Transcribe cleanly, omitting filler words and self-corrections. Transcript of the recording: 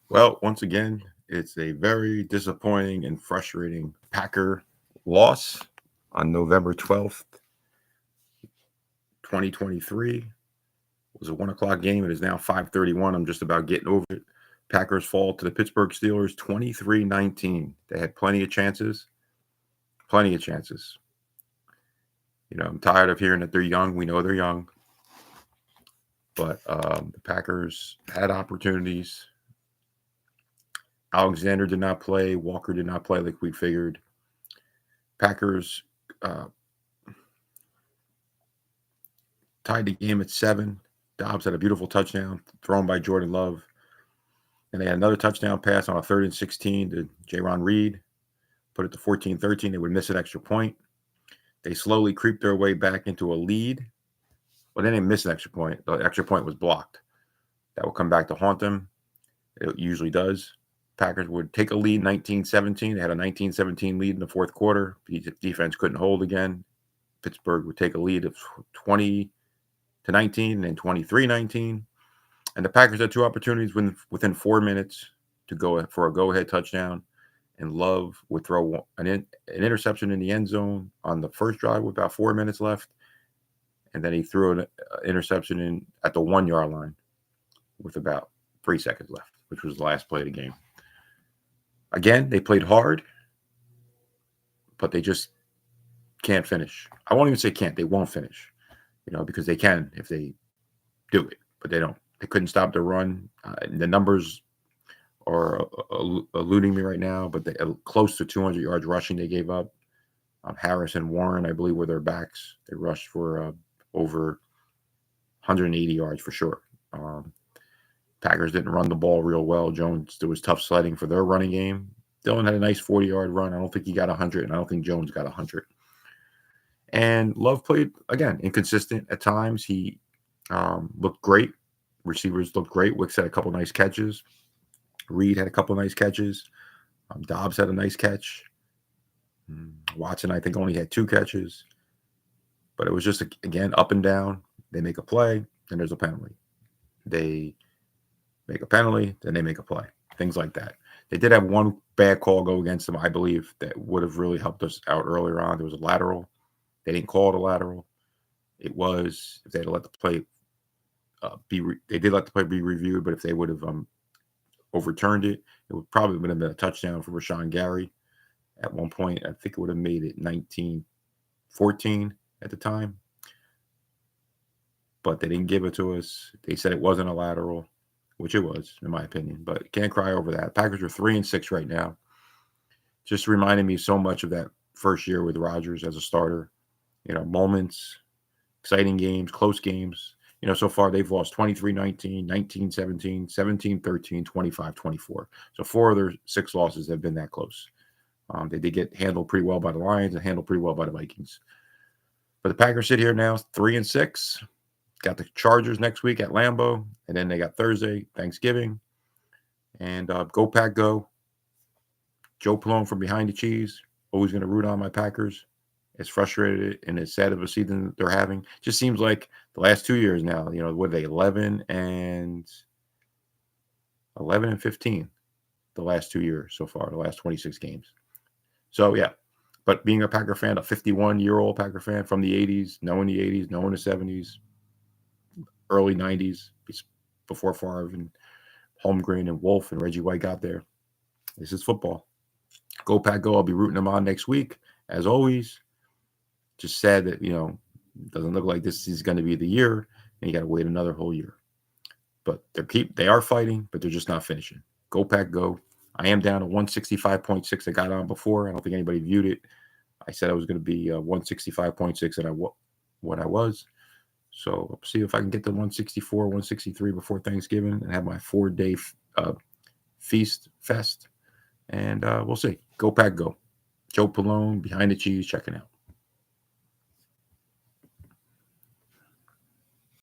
Well, once again, it's a very disappointing and frustrating Packer loss on November 12th, 2023. It was a 1 o'clock game. It is now 5:31. I'm just about getting over it. Packers fall to the Pittsburgh Steelers 23-19. They had plenty of chances. Plenty of chances. I'm tired of hearing that they're young. We know they're young. But the Packers had opportunities. Alexander did not play. Walker did not play like we figured. Packers tied the game at 7. Dobbs had a beautiful touchdown thrown by Jordan Love. And they had another touchdown pass on a 3rd and 16 to Jaron Reed. Put it to 14-13. They would miss an extra point. They slowly creeped their way back into a lead. Well, they didn't miss an extra point. The extra point was blocked. That will come back to haunt them. It usually does. Packers would take a lead 19-17. They had a 19-17 lead in the fourth quarter. The defense couldn't hold again. Pittsburgh would take a lead of 20-19 and then 23-19. And the Packers had two opportunities within 4 minutes to go for a go-ahead touchdown. And Love would throw an interception in the end zone on the first drive with about 4 minutes left. And then he threw an interception in at the 1-yard line with about 3 seconds left, which was the last play of the game. Again, they played hard, but they just can't finish. I won't even say can't. They won't finish, because they can if they do it, but they don't. They couldn't stop the run. The numbers are eluding me right now, but they close to 200 yards rushing they gave up. Harris and Warren, I believe, were their backs. They rushed for over 180 yards for sure. Packers didn't run the ball real well. Jones, there was tough sledding for their running game. Dillon had a nice 40-yard run. I don't think he got 100, and I don't think Jones got 100. And Love played, again, inconsistent at times. He looked great. Receivers looked great. Wicks had a couple nice catches. Reed had a couple nice catches. Dobbs had a nice catch. Watson, I think, only had 2 catches. But it was just, again, up and down. They make a play, then there's a penalty. They make a penalty, then they make a play. Things like that. They did have one bad call go against them, I believe, that would have really helped us out earlier on. There was a lateral. They didn't call it a lateral. It was, if they had let the play they did let the play be reviewed, but if they would have overturned it, it would probably have been a touchdown for Rashawn Gary. At one point, I think it would have made it 19-14 at the time. But they didn't give it to us. They said it wasn't a lateral, which it was, in my opinion. But can't cry over that. Packers are 3-6 right now. Just reminding me so much of that first year with Rodgers as a starter. Moments, exciting games, close games. So far they've lost 23-19, 19-17, 17-13, 25-24. So 4 of their 6 losses have been that close. They did get handled pretty well by the Lions and handled pretty well by the Vikings. But the Packers sit here now 3-6. Got the Chargers next week at Lambeau, and then they got Thursday, Thanksgiving. And go Pack go. Joe Palone from Behind the Cheese, always going to root on my Packers. As frustrated and as sad of a season they're having. Just seems like the last 2 years now, what are they, 11 and 15 the last 2 years so far, the last 26 games. So, yeah. But being a Packer fan, a 51-year-old Packer fan from the 80s, knowing the 80s, knowing the 70s, early 90s, before Favre and Holmgren and Wolf and Reggie White got there. This is football. Go Pack go. I'll be rooting them on next week, as always. Just sad that, doesn't look like this is going to be the year, and you got to wait another whole year. But they are fighting, but they're just not finishing. Go Pack go. I am down to 165.6. I got on before. I don't think anybody viewed it. I said I was going to be 165.6, and what I was. So I'll see if I can get to 164, 163 before Thanksgiving and have my 4-day fest. And we'll see. Go Pack go. Joe Palone, Behind the Cheese, checking out.